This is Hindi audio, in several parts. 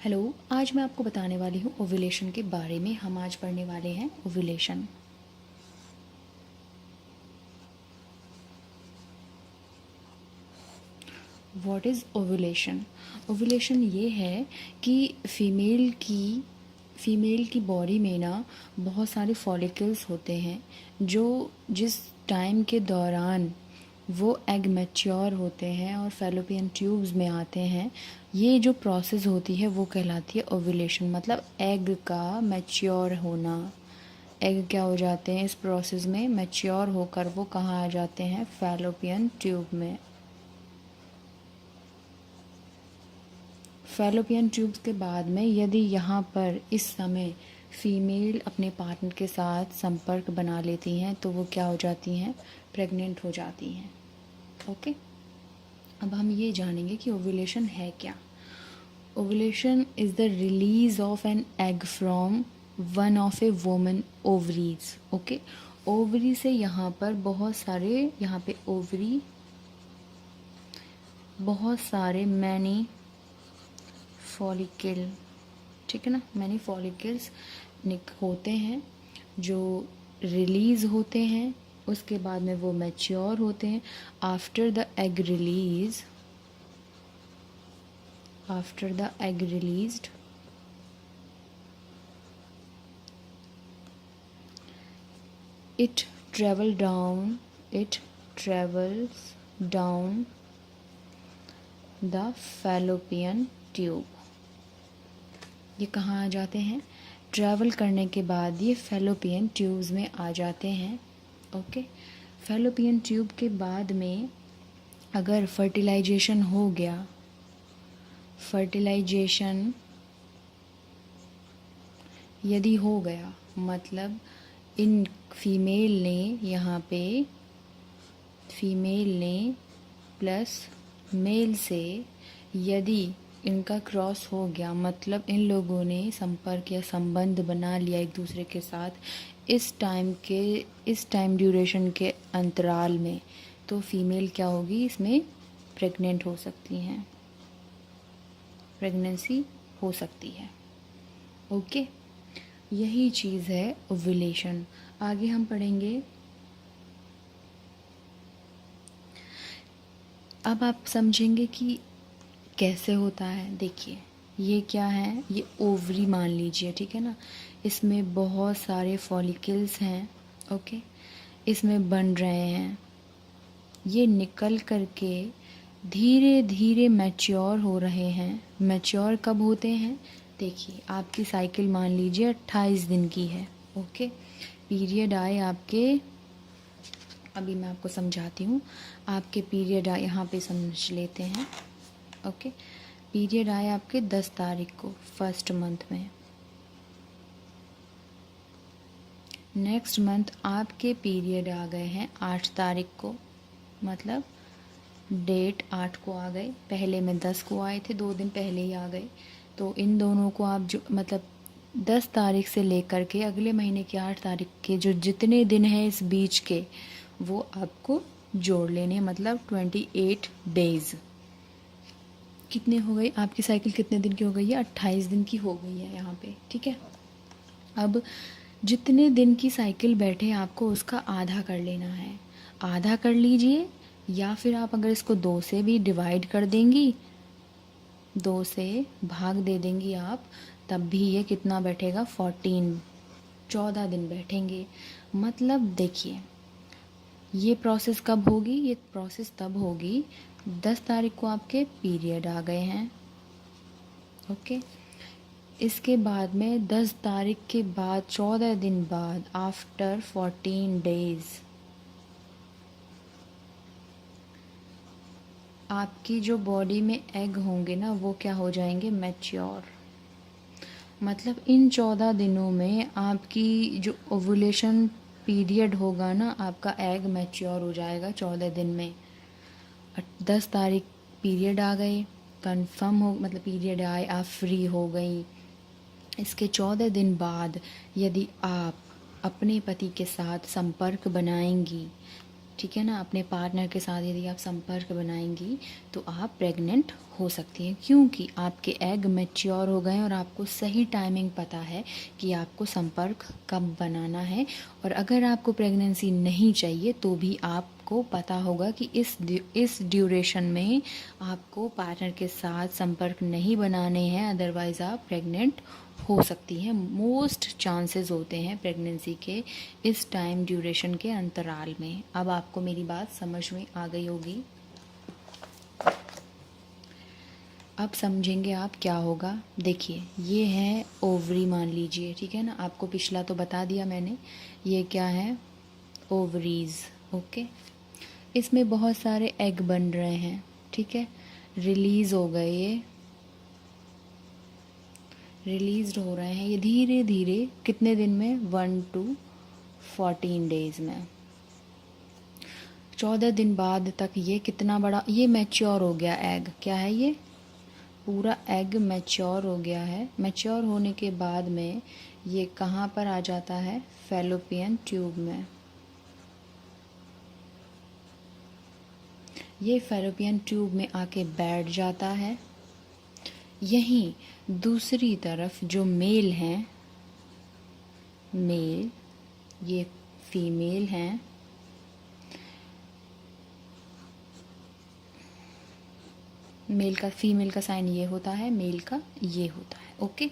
हेलो। आज मैं आपको बताने वाली हूँ ओव्यूलेशन के बारे में। हम आज पढ़ने वाले हैं ovulation. What is ovulation? Ovulation ये है कि फ़ीमेल की बॉडी में ना बहुत सारे फॉलिकल्स होते हैं जो जिस टाइम के दौरान वो एग मैच्योर होते हैं और फैलोपियन ट्यूब्स में आते हैं। ये जो प्रोसेस होती है वो कहलाती है ओव्यूलेशन। मतलब एग का मैच्योर होना। एग क्या हो जाते हैं इस प्रोसेस में? मैच्योर होकर वो कहाँ आ जाते हैं? फैलोपियन ट्यूब में। फैलोपियन ट्यूब्स के बाद में यदि यहाँ पर इस समय फीमेल अपने पार्टनर के साथ संपर्क बना लेती हैं तो वो क्या हो जाती हैं? प्रेग्नेंट हो जाती हैं। ओके। अब हम ये जानेंगे कि ओव्यूलेशन है क्या। Ovulation is the release of an egg from one of A woman ovaries. Okay. Ovary से यहाँ पर यहाँ पे ओवरी बहुत सारे मैनी फॉलिकल, ठीक है ना, मैनी फॉलिकल्स होते हैं जो रिलीज़ होते हैं। उसके बाद में वो मैच्योर होते हैं। After the egg released it travels down the fallopian tube। ये कहाँ आ जाते हैं? ट्रैवल करने के बाद ये फैलोपियन ट्यूब्स में आ जाते हैं। ओके। फैलोपियन ट्यूब के बाद में अगर फर्टिलाइजेशन हो गया, फर्टिलाइजेशन यदि हो गया मतलब इन फीमेल ने प्लस मेल से यदि इनका क्रॉस हो गया, मतलब इन लोगों ने संपर्क या संबंध बना लिया एक दूसरे के साथ इस टाइम ड्यूरेशन के अंतराल में, तो फीमेल क्या होगी? इसमें प्रेग्नेंट हो सकती हैं, प्रेगनेंसी हो सकती है। ओके। यही चीज़ है ओव्यूलेशन। आगे हम पढ़ेंगे। अब आप समझेंगे कि कैसे होता है। देखिए ये क्या है? ये ओवरी मान लीजिए, ठीक है ना। इसमें बहुत सारे फॉलिकल्स हैं। ओके। इसमें बन रहे हैं, ये निकल करके धीरे धीरे मैच्योर हो रहे हैं। मैच्योर कब होते हैं? देखिए आपकी साइकिल मान लीजिए 28 दिन की है। ओके। पीरियड आए आपके, अभी मैं आपको समझाती हूँ। आपके पीरियड आए, यहाँ पे समझ लेते हैं। ओके। पीरियड आए आपके 10 तारीख को फर्स्ट मंथ में। नेक्स्ट मंथ आपके पीरियड आ गए हैं 8 तारीख को, मतलब डेट 8 को आ गए। पहले में 10 को आए थे, 2 दिन पहले ही आ गए। तो इन दोनों को आप जो मतलब 10 तारीख से लेकर के अगले महीने की 8 तारीख के जो जितने दिन हैं इस बीच के, वो आपको जोड़ लेने, मतलब 28 डेज। कितने हो गई आपकी साइकिल? कितने दिन की हो गई है? 28 दिन की हो गई है यहाँ पे, ठीक है। अब जितने दिन की साइकिल बैठे आपको उसका आधा कर लेना है। आधा कर लीजिए, या फिर आप अगर इसको 2 से भी डिवाइड कर देंगी, 2 से भाग दे देंगी आप, तब भी ये कितना बैठेगा? 14 दिन बैठेंगे। मतलब देखिए ये प्रोसेस कब होगी? ये प्रोसेस तब होगी 10 तारीख को आपके पीरियड आ गए हैं। ओके। इसके बाद में 10 तारीख के बाद 14 दिन बाद, आफ्टर 14 डेज, आपकी जो बॉडी में एग होंगे ना वो क्या हो जाएंगे? मैच्योर। मतलब इन 14 दिनों में आपकी जो ओव्यूलेशन पीरियड होगा ना, आपका एग मैच्योर हो जाएगा 14 दिन में। 10 तारीख पीरियड आ गए, कंफर्म हो, मतलब पीरियड आए, आप फ्री हो गई। इसके 14 दिन बाद यदि आप अपने पति के साथ संपर्क बनाएंगी ठीक है ना। अपने पार्टनर के साथ यदि आप संपर्क बनाएंगी तो आप प्रेग्नेंट हो सकती हैं, क्योंकि आपके एग मैच्योर हो गए हैं और आपको सही टाइमिंग पता है कि आपको संपर्क कब बनाना है। और अगर आपको प्रेगनेंसी नहीं चाहिए तो भी आपको पता होगा कि इस ड्यूरेशन में आपको पार्टनर के साथ संपर्क नहीं बनाने हैं, अदरवाइज़ आप प्रेग्नेंट हो सकती हैं। मोस्ट चांसेस होते हैं प्रेगनेंसी के इस टाइम ड्यूरेशन के अंतराल में। अब आपको मेरी बात समझ में आ गई होगी। अब समझेंगे आप क्या होगा। देखिए, ये है ओवरी मान लीजिए, ठीक है ना। आपको पिछला तो बता दिया मैंने, ये क्या है, ओवरीज। ओके, इसमें बहुत सारे एग बन रहे हैं, ठीक है। रिलीज़ हो गए, ये रिलीज़ हो रहे हैं ये धीरे धीरे। कितने दिन में, 1 to 14 डेज़ में, 14 दिन बाद तक ये कितना बड़ा, ये मैच्योर हो गया एग। क्या है ये, पूरा एग मैच्योर हो गया है। मैच्योर होने के बाद में ये कहाँ पर आ जाता है, फैलोपियन ट्यूब में। ये फैलोपियन ट्यूब में आके बैठ जाता है। यहीं दूसरी तरफ जो मेल हैं, मेल, ये फीमेल हैं, मेल का, फीमेल का साइन ये होता है, मेल का ये होता है। ओके,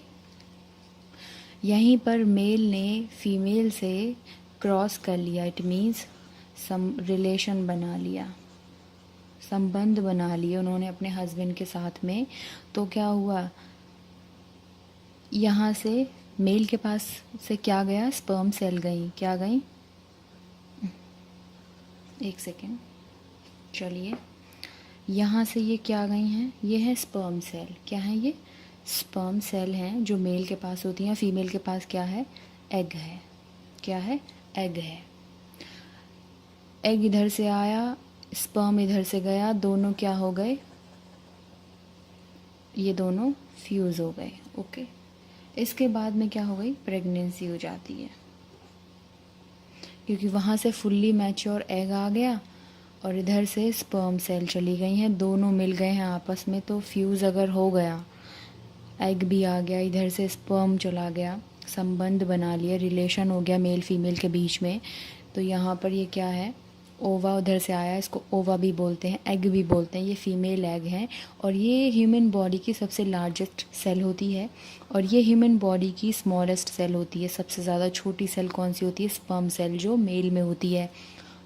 यहीं पर मेल ने फीमेल से क्रॉस कर लिया, इट मीन्स रिलेशन बना लिया, संबंध बना लिए उन्होंने अपने हस्बैंड के साथ में। तो क्या हुआ, यहाँ से मेल के पास से क्या गया, स्पर्म सेल गई। क्या गई, एक सेकेंड, चलिए, यहाँ से ये क्या गई हैं, ये है स्पर्म सेल। क्या है ये, स्पर्म सेल हैं जो मेल के पास होती हैं। फीमेल के पास क्या है, एग है। क्या है, एग है। एग इधर से आया, स्पर्म इधर से गया, दोनों क्या हो गए, ये दोनों फ्यूज़ हो गए। ओके, इसके बाद में क्या हो गई, प्रेगनेंसी हो जाती है, क्योंकि वहाँ से फुल्ली मैच्योर एग आ गया और इधर से स्पर्म सेल चली गई हैं, दोनों मिल गए हैं आपस में। तो फ्यूज़ अगर हो गया, एग भी आ गया, इधर से स्पर्म चला गया, संबंध बना लिया, रिलेशन हो गया मेल फीमेल के बीच में। तो यहाँ पर ये क्या है, ओवा उधर से आया, इसको ओवा भी बोलते हैं, एग भी बोलते हैं। ये फीमेल एग हैं और ये ह्यूमन बॉडी की सबसे लार्जेस्ट सेल होती है और ये ह्यूमन बॉडी की स्मॉलेस्ट सेल होती है। सबसे ज़्यादा छोटी सेल कौन सी होती है, स्पर्म सेल, जो मेल में होती है।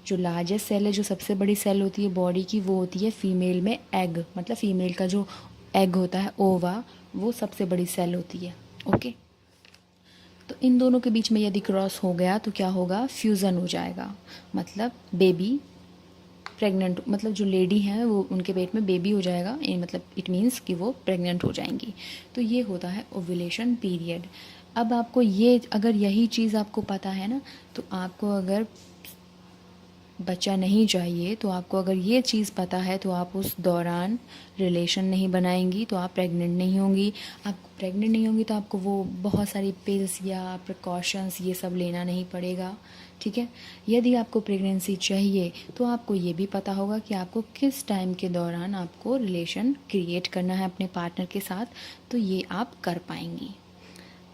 जो लार्जेस्ट सेल है, जो सबसे बड़ी सेल होती है बॉडी की, वो होती है फीमेल में, एग, मतलब फीमेल का जो एग होता है, ओवा, वो सबसे बड़ी सेल होती है। ओके, तो इन दोनों के बीच में यदि क्रॉस हो गया तो क्या होगा, फ्यूज़न हो जाएगा, मतलब बेबी प्रेग्नेंट, मतलब जो लेडी हैं वो, उनके पेट में बेबी हो जाएगा, मतलब इट मीन्स कि वो प्रेग्नेंट हो जाएंगी। तो ये होता है ओव्यूलेशन पीरियड। अब आपको ये, अगर यही चीज़ आपको पता है ना, तो आपको अगर बच्चा नहीं चाहिए, तो आपको अगर ये चीज़ पता है तो आप उस दौरान रिलेशन नहीं बनाएंगी, तो आप प्रेग्नेंट नहीं होंगी। आप प्रेग्नेंट नहीं होंगी तो आपको वो बहुत सारी पिल्स या प्रिकॉशंस ये सब लेना नहीं पड़ेगा, ठीक है। यदि आपको प्रेगनेंसी चाहिए तो आपको ये भी पता होगा कि आपको किस टाइम के दौरान आपको रिलेशन क्रिएट करना है अपने पार्टनर के साथ, तो ये आप कर पाएंगी।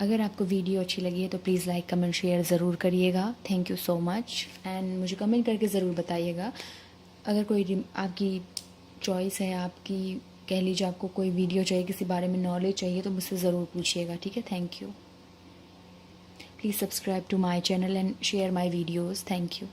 अगर आपको वीडियो अच्छी लगी है तो प्लीज़ लाइक कमेंट शेयर ज़रूर करिएगा। Thank you so much, and मुझे कमेंट करके ज़रूर बताइएगा। अगर कोई आपकी चॉइस है, आपकी कह लीजिए, आपको कोई वीडियो चाहिए, किसी बारे में नॉलेज चाहिए, तो मुझसे ज़रूर पूछिएगा, ठीक है। Thank you. Please subscribe to my channel and share my videos. Thank you.